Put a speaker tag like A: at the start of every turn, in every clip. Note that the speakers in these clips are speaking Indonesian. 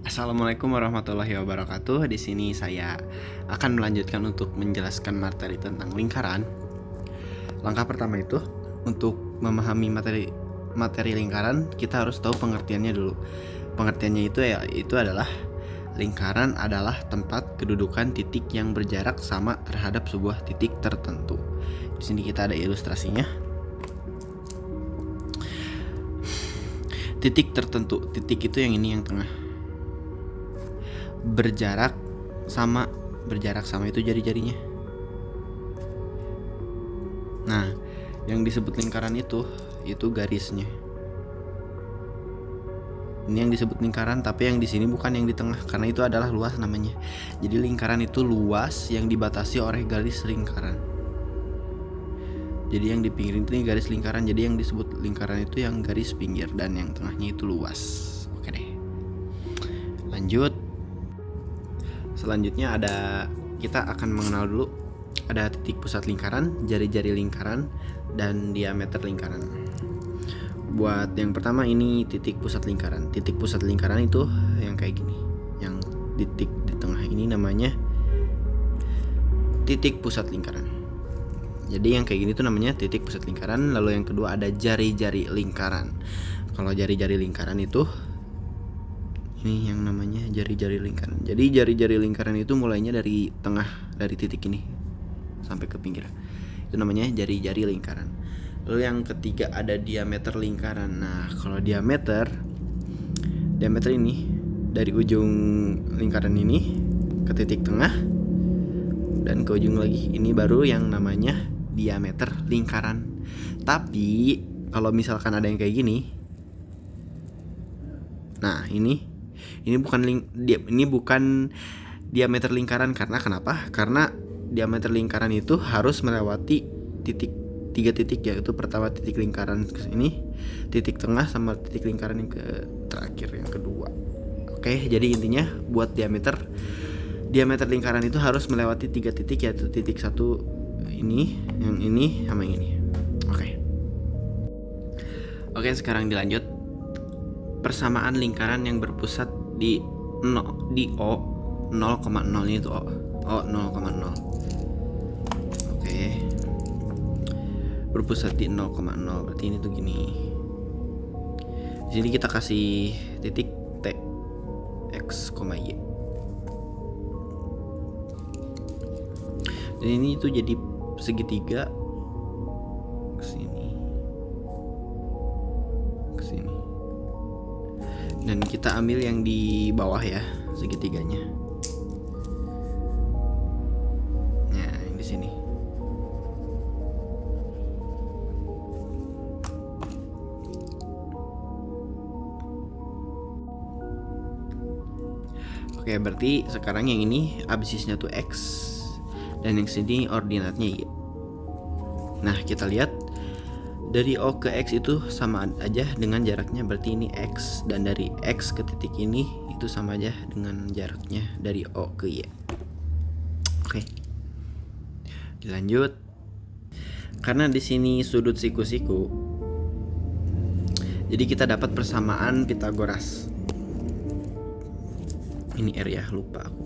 A: Assalamualaikum warahmatullahi wabarakatuh. Di sini saya akan melanjutkan untuk menjelaskan materi tentang lingkaran. Langkah pertama itu untuk memahami materi lingkaran, kita harus tahu pengertiannya dulu. Pengertiannya itu adalah lingkaran adalah tempat kedudukan titik yang berjarak sama terhadap sebuah titik tertentu. Di sini kita ada ilustrasinya. Titik tertentu, titik itu yang ini yang tengah. Berjarak sama itu jari-jarinya. Nah, yang disebut lingkaran itu garisnya. Ini yang disebut lingkaran, tapi yang di sini bukan yang di tengah karena itu adalah luas namanya. Jadi lingkaran itu luas yang dibatasi oleh garis lingkaran. Jadi yang di pinggir itu garis lingkaran. Jadi yang disebut lingkaran itu yang garis pinggir dan yang tengahnya itu luas. Oke deh. Lanjut. Selanjutnya kita akan mengenal dulu ada titik pusat lingkaran, jari-jari lingkaran, dan diameter lingkaran. Buat yang pertama ini titik pusat lingkaran. Titik pusat lingkaran itu yang kayak gini. Yang titik di tengah ini namanya titik pusat lingkaran. Jadi yang kayak gini tuh namanya titik pusat lingkaran. Lalu yang kedua ada jari-jari lingkaran. Kalau jari-jari lingkaran itu ini yang namanya jari-jari lingkaran. Jadi jari-jari lingkaran itu mulainya dari tengah, dari titik ini sampai ke pinggir. Itu namanya jari-jari lingkaran. Lalu yang ketiga ada diameter lingkaran. Nah, kalau diameter ini dari ujung lingkaran ini ke titik tengah dan ke ujung lagi. Ini baru yang namanya diameter lingkaran. Tapi kalau misalkan ada yang kayak gini, nah ini bukan diameter lingkaran. Karena kenapa? Karena diameter lingkaran itu harus melewati tiga titik, yaitu pertama titik lingkaran ke sini, titik tengah, sama titik lingkaran yang ke terakhir yang kedua. Oke, jadi intinya buat diameter lingkaran itu harus melewati tiga titik, yaitu titik satu ini, yang ini, sama yang ini. Oke, sekarang dilanjut. Persamaan lingkaran yang berpusat di O 0,0 ini tuh O 0,0. Oke. Berpusat di 0,0 berarti ini tuh gini. Di sini kita kasih titik T X, Y. Dan ini tuh jadi segitiga ke sini. Dan kita ambil yang di bawah ya, segitiganya. Nah, yang di sini. Oke, berarti sekarang yang ini absisnya tuh X dan yang sini ordinatnya Y. Nah, kita lihat dari O ke X itu sama aja dengan jaraknya, berarti ini X, dan dari X ke titik ini itu sama aja dengan jaraknya dari O ke Y. Oke. Dilanjut. Karena di sini sudut siku-siku, jadi kita dapat persamaan Pitagoras. Ini R ya, lupa aku.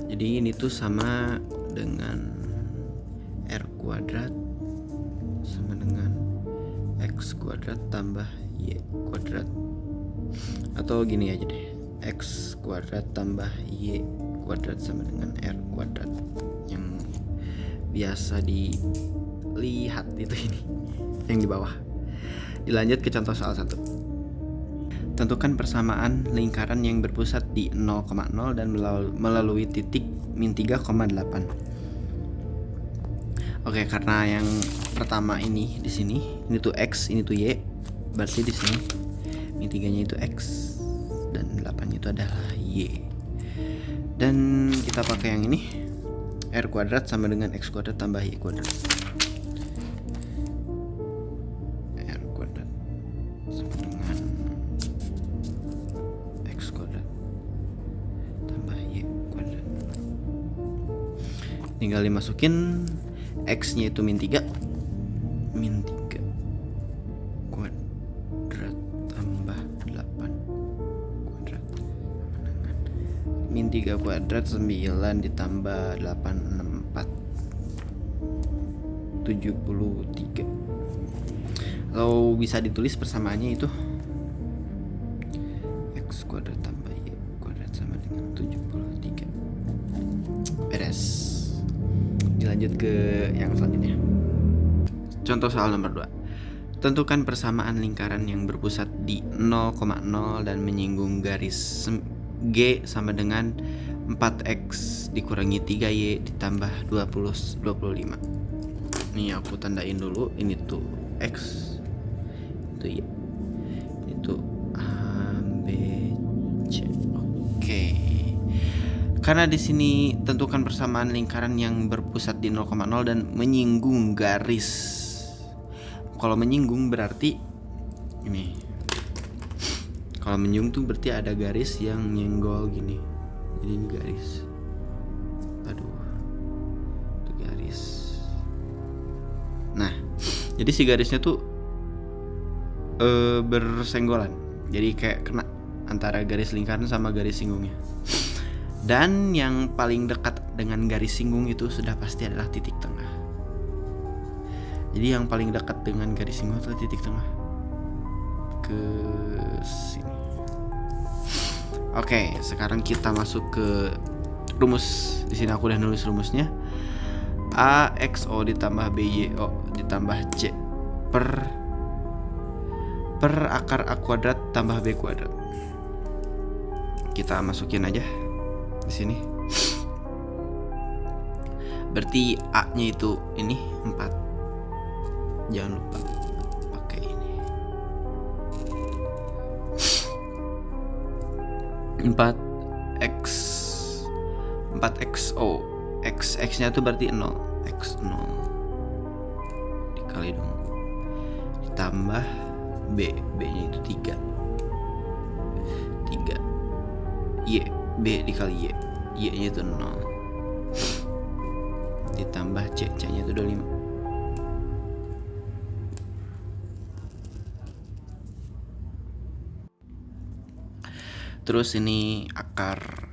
A: Jadi ini tuh sama dengan R kuadrat sama dengan X kuadrat tambah Y kuadrat. Atau gini aja deh, X kuadrat tambah Y kuadrat sama dengan R kuadrat. Yang biasa dilihat itu ini, yang di bawah. Dilanjut ke contoh soal 1. Tentukan persamaan lingkaran yang berpusat di 0,0 dan melalui titik min 3,8. Oke, karena yang pertama ini di sini, ini tuh X, ini tuh Y, berarti di sini min 3-nya itu X dan 8 itu adalah Y. Dan kita pakai yang ini, R kuadrat sama dengan X kuadrat tambah Y kuadrat. R kuadrat sama dengan X kuadrat tambah Y kuadrat. Tinggal dimasukin X-nya itu min 3 kuadrat tambah 8 kuadrat min 3 kuadrat 9 ditambah 864 73. Kalau bisa ditulis persamaannya itu x kuadrat tambah y kuadrat sama dengan 73. Beres. Dilanjut ke yang selanjutnya. Contoh soal nomor 2. Tentukan persamaan lingkaran yang berpusat di 0,0 dan menyinggung garis G sama dengan 4x dikurangi 3y ditambah 25. Nih aku tandain dulu, ini tuh x, itu y, itu a, b, c. Oke. Karena di sini tentukan persamaan lingkaran yang berpusat di 0,0 dan menyinggung garis. Kalau menyinggung berarti ini. Kalau menyinggung tuh berarti ada garis yang nyenggol gini. Jadi ini garis. Aduh. Itu garis. Nah, jadi si garisnya tuh bersenggolan. Jadi kayak kena antara garis lingkaran sama garis singgungnya. Dan yang paling dekat dengan garis singgung itu sudah pasti adalah titik tengah. Jadi yang paling dekat dengan garis singgung adalah titik tengah. Ke sini. Oke, sekarang kita masuk ke rumus. Di sini aku udah nulis rumusnya. AXO ditambah BYO ditambah C per akar A kuadrat tambah B kuadrat. Kita masukin aja di sini. Berarti A-nya itu ini 4. Jangan lupa pakai ini. 4xo. X-nya tuh berarti 0. X0 dikali dong, ditambah B-nya itu 3 Y, B dikali Y-nya itu 0 ditambah C-nya itu 25. Terus ini akar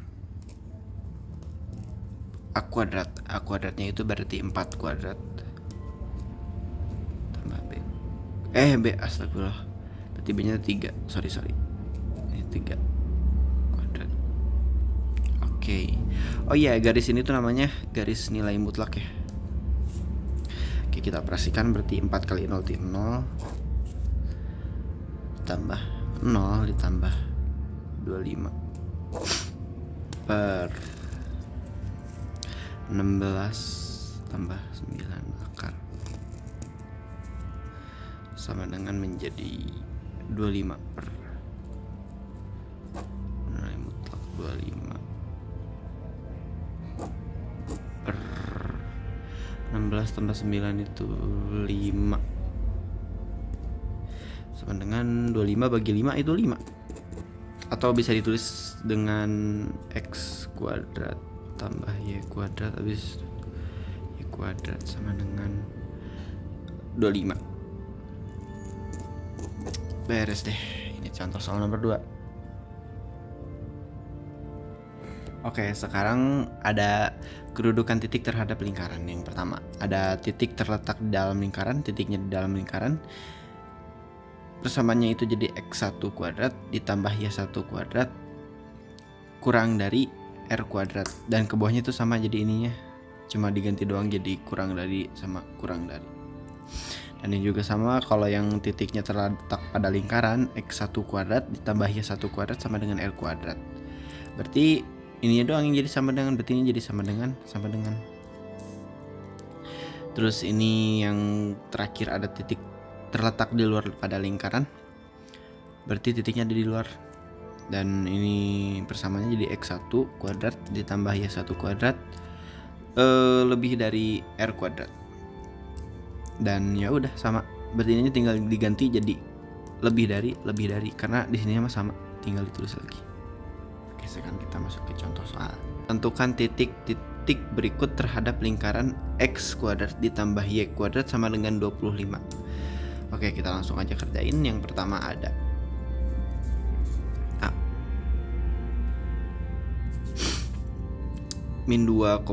A: A kuadrat. A kuadratnya itu berarti 4 kuadrat tambah B. B astagfirullah. Berarti B-nya 3. Sorry. Ini 3 kuadrat. Oke. Oh iya, garis ini tuh namanya garis nilai mutlak ya. Oke, kita operasikan berarti 4 kali 0 itu 0 tambah 0 ditambah 25 per 16 tambah 9 akar sama dengan menjadi 25 per nilai mutlak 25 per 16 tambah 9 itu 5 sama dengan 25 bagi 5 itu 5. Atau bisa ditulis dengan x kuadrat tambah y kuadrat habis y kuadrat sama dengan 25. Beres deh. Ini contoh soal nomor 2. Oke, sekarang ada kedudukan titik terhadap lingkaran. Yang pertama, ada titik terletak di dalam lingkaran, titiknya di dalam lingkaran. Persamaannya itu jadi x1 kuadrat ditambah y1 kuadrat kurang dari r kuadrat. Dan ke bawahnya itu sama, jadi ininya cuma diganti doang jadi kurang dari sama kurang dari. Dan ini juga sama kalau yang titiknya terletak pada lingkaran, x1 kuadrat ditambah y1 kuadrat sama dengan r kuadrat. Berarti ininya doang yang jadi sama dengan, berarti ini jadi sama dengan. Terus ini yang terakhir ada titik terletak di luar pada lingkaran, berarti titiknya ada di luar. Dan ini persamaannya jadi x1 kuadrat ditambah y1 kuadrat lebih dari r kuadrat. Dan ya udah sama, berarti ini tinggal diganti jadi lebih dari karena di sini sama, tinggal ditulis lagi. Oke, sekarang kita masuk ke contoh soal. Tentukan titik berikut terhadap lingkaran x kuadrat ditambah y kuadrat sama dengan 25. Oke, kita langsung aja kerjain. Yang pertama ada A. min 2,4.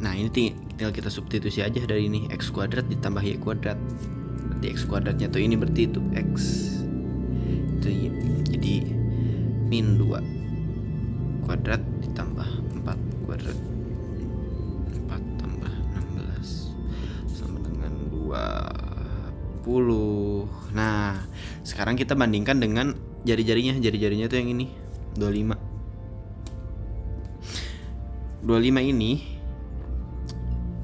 A: Nah ini tinggal kita substitusi aja dari ini, x kuadrat ditambah y kuadrat. Berarti x kuadratnya tuh ini, berarti itu x itu y. Jadi min 2 kuadrat ditambah 4 kuadrat, 4 tambah 16 sama dengan 20. Nah sekarang kita bandingkan dengan jari-jarinya. Jari-jarinya tuh yang ini 25 ini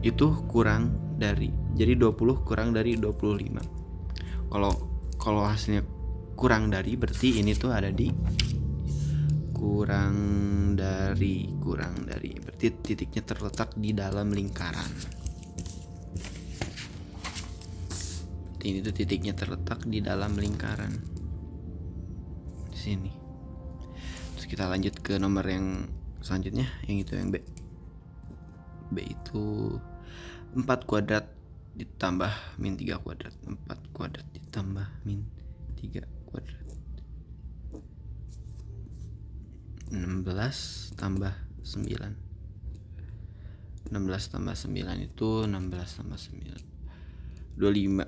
A: itu kurang dari, jadi 20 kurang dari 25. Kalau hasilnya kurang dari, berarti ini tuh ada di kurang dari. Berarti titiknya terletak di dalam lingkaran. Ini tuh titiknya terletak di dalam lingkaran di sini. Terus kita lanjut ke nomor yang selanjutnya, yang itu, yang B. B itu 4 kuadrat ditambah min 3 kuadrat. 4 kuadrat ditambah min 3 kuadrat. 16 tambah 9. 16 tambah 9 itu 16 tambah 9 25.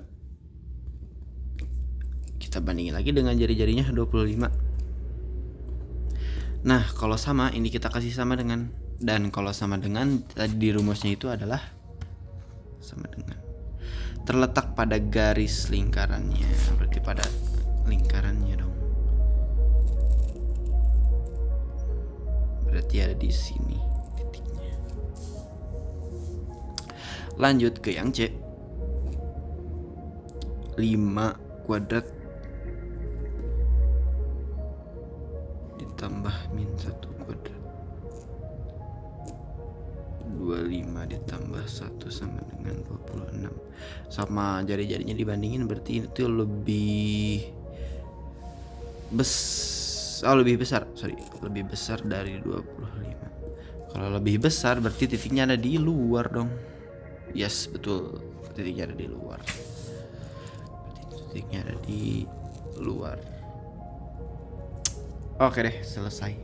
A: Kita bandingin lagi dengan jari-jarinya 25. Nah kalau sama, ini kita kasih sama dengan, dan kalau sama dengan tadi di rumusnya itu adalah sama dengan terletak pada garis lingkarannya, berarti pada lingkarannya dong. Berarti ada di sini titiknya. Lanjut ke yang C. 5 kuadrat ditambah min 1 kuadrat. 25 ditambah 1 sama dengan 26. Sama jari-jarinya dibandingin, berarti itu lebih besar dari 25. Kalau lebih besar berarti titiknya ada di luar dong. Yes, betul. Titiknya ada di luar. Berarti titiknya ada di luar. Oke deh, selesai.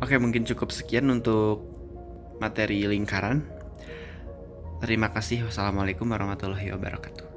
A: Oke, mungkin cukup sekian untuk materi lingkaran. Terima kasih. Wassalamualaikum warahmatullahi wabarakatuh.